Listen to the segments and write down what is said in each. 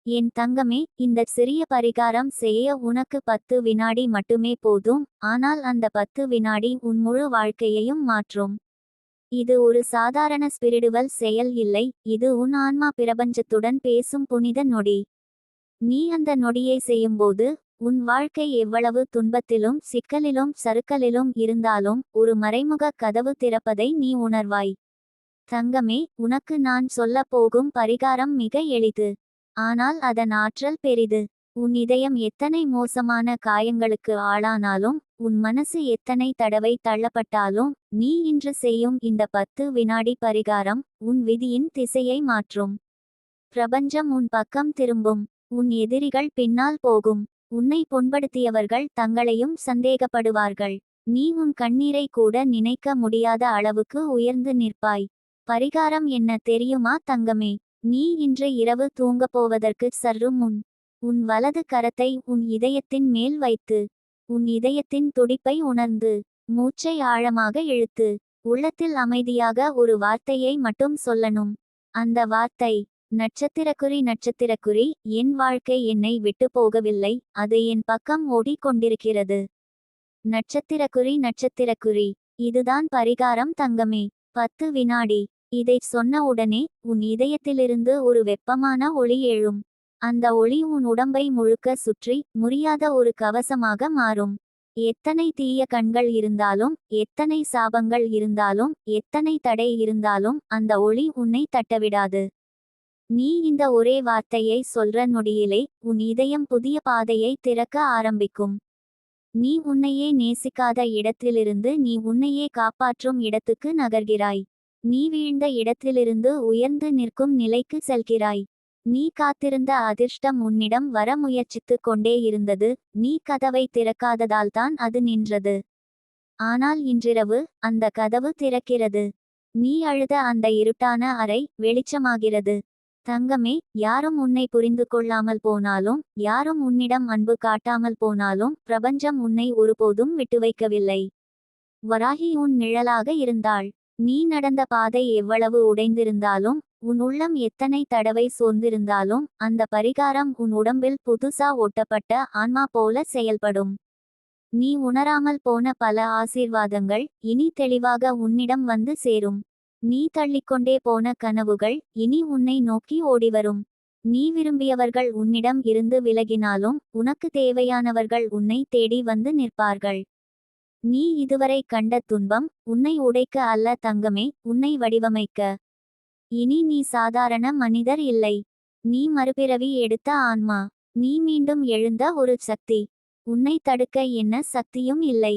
என் தங்கமே, இந்த சிறிய பரிகாரம் செய்ய உனக்கு 10 வினாடி மட்டுமே போதும். ஆனால் அந்த 10 வினாடி உன் முழு வாழ்க்கையையும் மாற்றும். இது ஒரு சாதாரண ஸ்பிரிடுவல் செயல் இல்லை, இது உன் ஆன்மா பிரபஞ்சத்துடன் பேசும் புனித நொடி. நீ அந்த நொடியை செய்யும்போது, உன் வாழ்க்கை எவ்வளவு துன்பத்திலும் சிக்கலிலும் சறுக்கலிலும் இருந்தாலும் ஒரு மறைமுக கதவு திறப்பதை நீ உணர்வாய். தங்கமே, உனக்கு நான் சொல்லப் போகும் பரிகாரம் மிக எளிது. ஆனால் அதன் ஆற்றல் பெரிது. உன் இதயம் எத்தனை மோசமான காயங்களுக்கு ஆளானாலும், உன் மனசு எத்தனை தடவை தள்ளப்பட்டாலும், நீ இன்று செய்யும் இந்த 10 வினாடி பரிகாரம் உன் விதியின் திசையை மாற்றும். பிரபஞ்சம் உன் பக்கம் திரும்பும். உன் எதிரிகள் பின்னால் போகும். உன்னை புண்படுத்தியவர்கள் தங்களையும் சந்தேகப்படுவார்கள். நீ உன் கண்ணீரை கூட நினைக்க முடியாத அளவுக்கு உயர்ந்து நிற்பாய். பரிகாரம் என்ன தெரியுமா தங்கமே? நீ இன்று இரவு தூங்கப் போவதற்கு சற்று முன், உன் வலது கரத்தை உன் இதயத்தின் மேல் வைத்து, உன் இதயத்தின் துடிப்பை உணர்ந்து, மூச்சை ஆழமாக இழுத்து, உள்ளத்தில் அமைதியாக ஒரு வார்த்தையை மட்டும் சொல்லணும். அந்த வார்த்தை, நட்சத்திரக்குறி நட்சத்திரக்குறி, என் வாழ்க்கை என்னை விட்டு போகவில்லை, அது என் பக்கம் ஓடிக்கொண்டிருக்கிறது. நட்சத்திரக்குறி நட்சத்திரக்குறி. இதுதான் பரிகாரம் தங்கமே. 10 வினாடி. இதைச் சொன்ன உடனே உன் இதயத்திலிருந்து ஒரு வெப்பமான ஒளி எழும். அந்த ஒளி உன் உடம்பை முழுக்க சுற்றி முறியாத ஒரு கவசமாக மாறும். எத்தனை தீய கண்கள் இருந்தாலும், எத்தனை சாபங்கள் இருந்தாலும், எத்தனை தடை இருந்தாலும் அந்த ஒளி உன்னை தட்டவிடாது. நீ இந்த ஒரே வார்த்தையை சொல்ற நொடியிலே உன் இதயம் புதிய பாதையை திறக்க ஆரம்பிக்கும். நீ உன்னையே நேசிக்காத இடத்திலிருந்து நீ உன்னையே காப்பாற்றும் இடத்துக்கு நகர்கிறாய். நீ வீழ்ந்த இடத்திலிருந்து உயர்ந்து நிற்கும் நிலைக்கு செல்கிறாய். நீ காத்திருந்த அதிர்ஷ்டம் உன்னிடம் வர முயற்சித்துக் கொண்டே இருந்தது, நீ கதவை திறக்காததால்தான் அது நின்றது. ஆனால் இன்றிரவு அந்த கதவு திறக்கிறது. நீ அழுத அந்த இருட்டான அறை வெளிச்சமாகிறது. தங்கமே, யாரும் உன்னை புரிந்து கொள்ளாமல் போனாலும், யாரும் உன்னிடம் அன்பு காட்டாமல் போனாலும், பிரபஞ்சம் உன்னை ஒருபோதும் விட்டுவைக்கவில்லை. வராகி உன் நிழலாக இருந்தாள். நீ நடந்த பாதை எவ்வளவு உடைந்திருந்தாலும், உன் உள்ளம் எத்தனை தடவை சோர்ந்திருந்தாலும், அந்த பரிகாரம் உன் உடம்பில் புதுசா ஒட்டப்பட்ட ஆன்மா போல செயல்படும். நீ உணராமல் போன பல ஆசீர்வாதங்கள் இனி தெளிவாக உன்னிடம் வந்து சேரும். நீ தள்ளிக்கொண்டே போன கனவுகள் இனி உன்னை நோக்கி ஓடிவரும். நீ விரும்பியவர்கள் உன்னிடம் இருந்து விலகினாலும், உனக்கு தேவையானவர்கள் உன்னை தேடி வந்து நிற்பார்கள். நீ இதுவரை கண்ட துன்பம் உன்னை உடைக்க அல்ல தங்கமே, உன்னை வடிவமைக்க. இனி நீ சாதாரண மனிதர் இல்லை. நீ மறுபிறவி எடுத்த ஆன்மா. நீ மீண்டும் எழுந்த ஒரு சக்தி. உன்னை தடுக்க என்ன சக்தியும் இல்லை.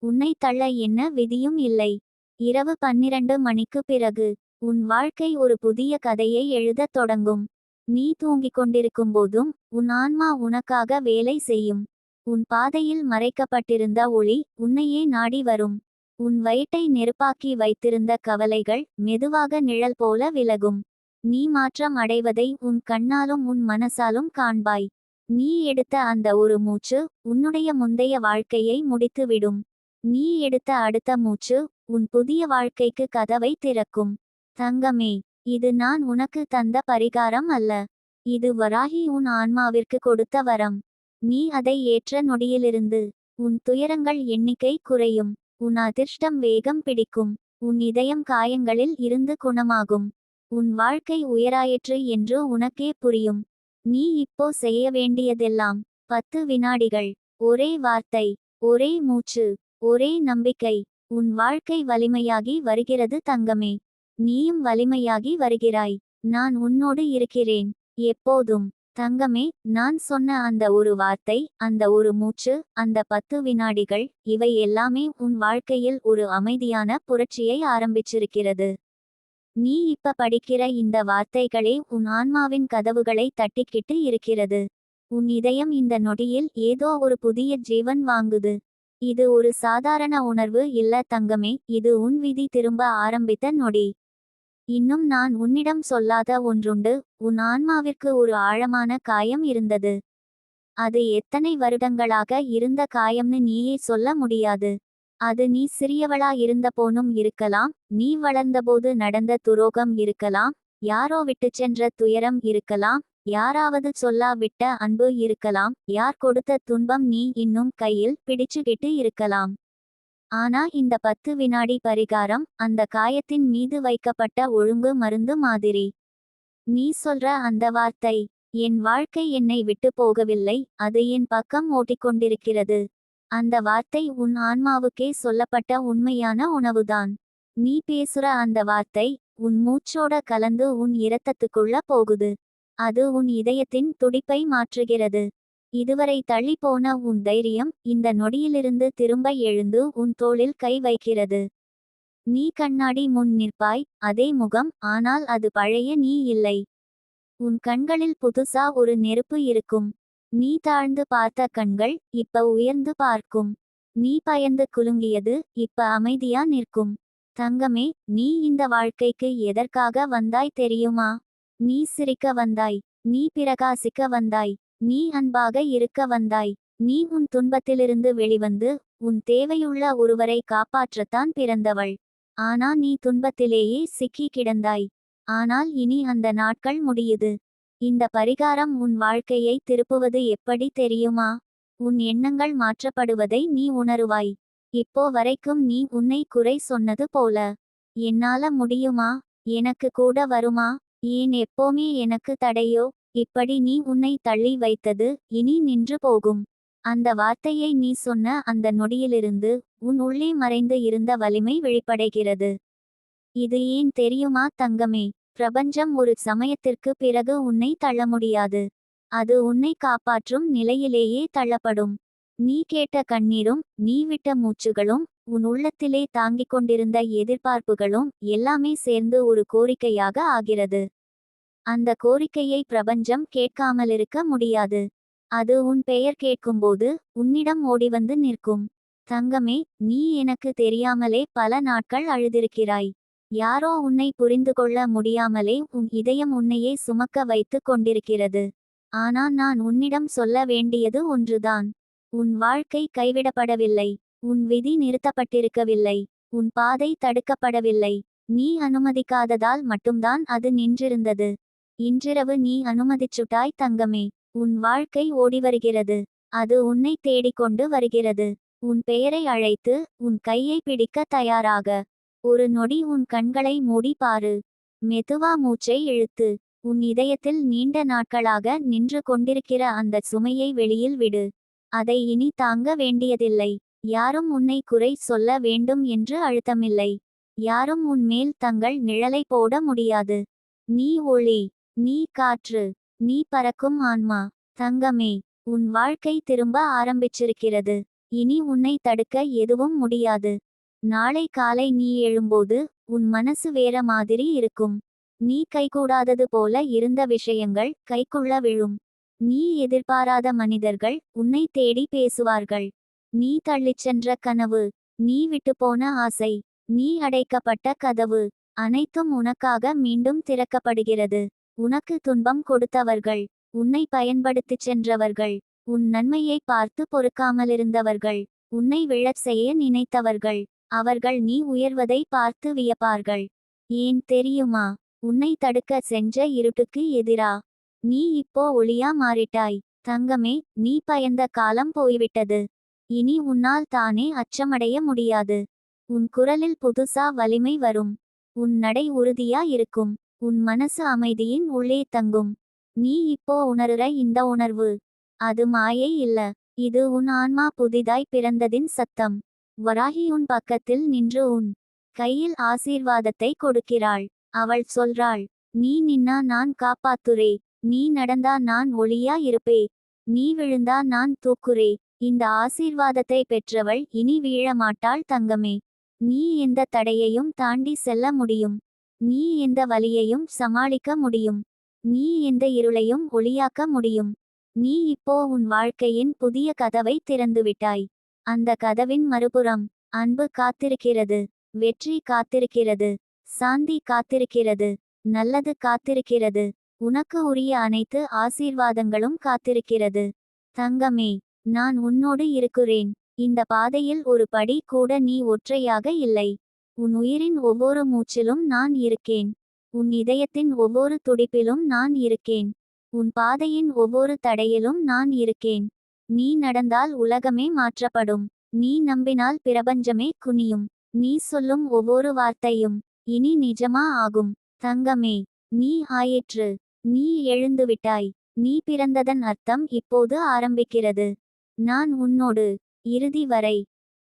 உன்னை தள்ள என்ன விதியும் இல்லை. இரவு 12 மணிக்கு பிறகு உன் வாழ்க்கை ஒரு புதிய கதையை எழுதத் தொடங்கும். நீ தூங்கிக் கொண்டிருக்கும்போதும் உன் ஆன்மா உனக்காக வேலை செய்யும். உன் பாதையில் மறைக்கப்பட்டிருந்த ஒளி உன்னையே நாடி வரும். உன் வயிற்றை நெருப்பாக்கி வைத்திருந்த கவலைகள் மெதுவாக நிழல் போல விலகும். நீ மாற்றம் அடைவதை உன் கண்ணாலும் உன் மனசாலும் காண்பாய். நீ எடுத்த அந்த ஒரு மூச்சு உன்னுடைய முந்தைய வாழ்க்கையை முடித்துவிடும். நீ எடுத்த அடுத்த மூச்சு உன் புதிய வாழ்க்கைக்கு கதவை திறக்கும். தங்கமே, இது நான் உனக்கு தந்த பரிகாரம் அல்ல. இது வராகி உன் ஆன்மாவிற்கு கொடுத்த வரம். நீ அதை ஏற்ற நொடியிலிருந்து உன் துயரங்கள் எண்ணிக்கை குறையும். உன் அதிர்ஷ்டம் வேகம் பிடிக்கும். உன் இதயம் காயங்களில் இருந்து குணமாகும். உன் வாழ்க்கை உயராயிற்று என்று உனக்கே புரியும். நீ இப்போ செய்ய வேண்டியதெல்லாம் 10 வினாடிகள். ஒரே வார்த்தை, ஒரே மூச்சு, ஒரே நம்பிக்கை. உன் வாழ்க்கை வலிமையாகி வருகிறது தங்கமே. நீயும் வலிமையாகி வருகிறாய். நான் உன்னோடு இருக்கிறேன். எப்போதும். தங்கமே, நான் சொன்ன அந்த ஒரு வார்த்தை, அந்த ஒரு மூச்சு, அந்த 10 வினாடிகள், இவை எல்லாமே உன் வாழ்க்கையில் ஒரு அமைதியான புரட்சியை ஆரம்பிச்சிருக்கிறது. நீ இப்ப படிக்கிற இந்த வார்த்தைகளே உன் ஆன்மாவின் கதவுகளை தட்டிக்கிட்டு இருக்கிறது. உன் இதயம் இந்த நொடியில் ஏதோ ஒரு புதிய ஜீவன் வாங்குது. இது ஒரு சாதாரண உணர்வு இல்ல தங்கமே, இது உன் விதி திரும்ப ஆரம்பித்த நொடி. இன்னும் நான் உன்னிடம் சொல்லாத ஒன்றுண்டு. உன் ஆன்மாவிற்கு ஒரு ஆழமான காயம் இருந்தது. அது எத்தனை வருடங்களாக இருந்த காயம்னு நீயே சொல்ல முடியாது. அது நீ சிறியவளா இருந்தபோனும் இருக்கலாம், நீ வளர்ந்தபோது நடந்த துரோகம் இருக்கலாம், யாரோ விட்டுச் சென்ற துயரம் இருக்கலாம், யாராவது சொல்லாவிட்ட அன்பு இருக்கலாம், யார் கொடுத்த துன்பம் நீ இன்னும் கையில் பிடிச்சுக்கிட்டு இருக்கலாம். ஆனா இந்த 10 வினாடி பரிகாரம் அந்த காயத்தின் மீது வைக்கப்பட்ட ஒழுங்கு மருந்து மாதிரி. நீ சொல்ற அந்த வார்த்தை, என் வாழ்க்கை என்னை விட்டு போகவில்லை, அது என் பக்கம் ஓட்டிக்கொண்டிருக்கிறது. அந்த வார்த்தை உன் ஆன்மாவுக்கே சொல்லப்பட்ட உண்மையான உணவுதான். நீ பேசுற அந்த வார்த்தை உன் மூச்சோட கலந்து உன் இரத்தத்துக்குள்ள போகுது. அது உன் இதயத்தின் துடிப்பை மாற்றுகிறது. இதுவரை தள்ளி போன உன் தைரியம் இந்த நொடியிலிருந்து திரும்ப எழுந்து உன் தோளில் கை வைக்கிறது. நீ கண்ணாடி முன் நிற்பாய், அதே முகம், ஆனால் அது பழைய நீ இல்லை. உன் கண்களில் புதுசா ஒரு நெருப்பு இருக்கும். நீ தாழ்ந்து பார்த்த கண்கள் இப்ப உயர்ந்து பார்க்கும். நீ பயந்து குலுங்கியது இப்ப அமைதியா நிற்கும். தங்கமே, நீ இந்த வாழ்க்கைக்கு எதற்காக வந்தாய் தெரியுமா? நீ சிரிக்க வந்தாய், நீ பிரகாசிக்க வந்தாய், நீ அன்பாக இருக்க வந்தாய். நீ உன் துன்பத்திலிருந்து வெளிவந்து உன் தேவையுள்ள ஒருவரை காப்பாற்றத்தான் பிறந்தவள். ஆனா நீ துன்பத்திலேயே சிக்கி கிடந்தாய். ஆனால் இனி அந்த நாட்கள் முடியுது. இந்த பரிகாரம் உன் வாழ்க்கையை திருப்புவது எப்படி தெரியுமா? உன் எண்ணங்கள் மாற்றப்படுவதை நீ உணருவாய். இப்போ வரைக்கும் நீ உன்னை குறை சொன்னது போல, என்னால முடியுமா, எனக்கு கூட வருமா, ஏன் எப்போமே எனக்கு தடையோ, இப்படி நீ உன்னை தள்ளி வைத்தது இனி நின்று போகும். அந்த வார்த்தையை நீ சொன்ன அந்த நொடியிலிருந்து உன் உள்ளே மறைந்து இருந்த வலிமை வெளிப்படைகிறது. இது ஏன் தெரியுமா தங்கமே? பிரபஞ்சம் ஒரு சமயத்திற்கு பிறகு உன்னை தள்ள முடியாது. அது உன்னை காப்பாற்றும் நிலையிலேயே தள்ளப்படும். நீ கேட்ட கண்ணீரும் நீ விட்ட மூச்சுகளும் உன் உள்ளத்திலே தாங்கிக் கொண்டிருந்த எதிர்பார்ப்புகளும் எல்லாமே சேர்ந்து ஒரு கோரிக்கையாக ஆகிறது. அந்த கோரிக்கையை பிரபஞ்சம் கேட்காமலிருக்க முடியாது. அது உன் பெயர் கேட்கும்போது உன்னிடம் ஓடிவந்து நிற்கும். தங்கமே, நீ எனக்கு தெரியாமலே பல நாட்கள் அழுதிருக்கிறாய். யாரோ உன்னை புரிந்து கொள்ள முடியாமலே உன் இதயம் உன்னையே சுமக்க வைத்து கொண்டிருக்கிறது. ஆனா நான் உன்னிடம் சொல்ல வேண்டியது ஒன்றுதான். உன் வாழ்க்கை கைவிடப்படவில்லை. உன் விதி நிறுத்தப்பட்டிருக்கவில்லை. உன் பாதை தடுக்கப்படவில்லை. நீ அனுமதிக்காததால் மட்டும்தான் அது நின்றிருந்தது. இன்றிரவு நீ அனுமதிச்சுட்டாய் தங்கமே. உன் வாழ்க்கை ஓடிவருகிறது. அது உன்னை தேடிக்கொண்டு வருகிறது. உன் பெயரை அழைத்து உன் கையை பிடிக்க தயாராக. ஒரு நொடி உன் கண்களை மூடி பாரு. மெதுவா மூச்சை இழுத்து உன் இதயத்தில் நீண்ட நாட்களாக நின்று கொண்டிருக்கிற அந்த சுமையை வெளியில் விடு. அதை இனி தாங்க வேண்டியதில்லை. யாரும் உன்னை குறை சொல்ல வேண்டும் என்று அழுத்தமில்லை. யாரும் உன் மேல் தங்கள் நிழலை போட முடியாது. நீ ஒளி, நீ காற்று, நீ பறக்கும் ஆன்மா. தங்கமே, உன் வாழ்க்கை திரும்ப ஆரம்பிச்சிருக்கிறது. இனி உன்னை தடுக்க எதுவும் முடியாது. நாளை காலை நீ எழும்போது உன் மனசு வேற மாதிரி இருக்கும். நீ கைகூடாதது போல இருந்த விஷயங்கள் கைக்குள்ள விழும். நீ எதிர்பாராத மனிதர்கள் உன்னை தேடி பேசுவார்கள். நீ தள்ளிச் சென்ற கனவு, நீ விட்டுப்போன ஆசை, நீ அடைக்கப்பட்ட கதவு, அனைத்தும் உனக்காக மீண்டும் திறக்கப்படுகிறது. உனக்கு துன்பம் கொடுத்தவர்கள், உன்னை பயன்படுத்திச் சென்றவர்கள், உன் நன்மையை பார்த்து பொறுக்காமலிருந்தவர்கள், உன்னை விழச் செய்ய நினைத்தவர்கள், அவர்கள் நீ உயர்வதை பார்த்து வியப்பார்கள். ஏன் தெரியுமா? உன்னை தடுக்க சென்ற இருட்டுக்கு எதிரா நீ இப்போ ஒளியா மாறிட்டாய். தங்கமே, நீ பயந்த காலம் போய்விட்டது. இனி உன்னால் தானே அச்சமடைய முடியாது. உன் குரலில் புதுசா வலிமை வரும். உன் நடை உறுதியா இருக்கும். உன் மனசு அமைதியின் உள்ளே தங்கும். நீ இப்போ உணருற இந்த உணர்வு, அது மாயை இல்ல. இது உன் ஆன்மா புதிதாய் பிறந்ததின் சத்தம். வராகி உன் பக்கத்தில் நின்று உன் கையில் ஆசீர்வாதத்தை கொடுக்கிறாள். அவள் சொல்றாள், நீ நின்னா நான் காப்பாத்துரே. நீ நடந்தா நான் ஒளியா இருப்பே. நீ விழுந்தா நான் தூக்குரே. இந்த ஆசீர்வாதத்தை பெற்றவள் இனி வீழ மாட்டாள் தங்கமே. நீ எந்த தடையையும் தாண்டி செல்ல முடியும். நீ எந்த வலியையும் சமாளிக்க முடியும். நீ எந்த இருளையும் ஒளியாக்க முடியும். நீ இப்போ உன் வாழ்க்கையின் புதிய கதவை திறந்துவிட்டாய். அந்த கதவின் மறுபுறம் அன்பு காத்திருக்கிறது. வெற்றி காத்திருக்கிறது. சாந்தி காத்திருக்கிறது. நல்லது காத்திருக்கிறது. உனக்கு உரிய அனைத்து ஆசீர்வாதங்களும் காத்திருக்கிறது. தங்கமே, நான் உன்னோடு இருக்கிறேன். இந்த பாதையில் ஒரு படி கூட நீ ஒற்றையாக இல்லை. உன் உயிரின் ஒவ்வொரு மூச்சிலும் நான் இருக்கேன். உன் இதயத்தின் ஒவ்வொரு துடிப்பிலும் நான் இருக்கேன். உன் பாதையின் ஒவ்வொரு தடையிலும் நான் இருக்கேன். நீ நடந்தால் உலகமே மாற்றப்படும். நீ நம்பினால் பிரபஞ்சமே குனியும். நீ சொல்லும் ஒவ்வொரு வார்த்தையும் இனி நிஜமா ஆகும். தங்கமே, நீ ஆயிற்று. நீ எழுந்துவிட்டாய். நீ பிறந்ததன் அர்த்தம் இப்போது ஆரம்பிக்கிறது. நான் உன்னோடு இறுதி வரை.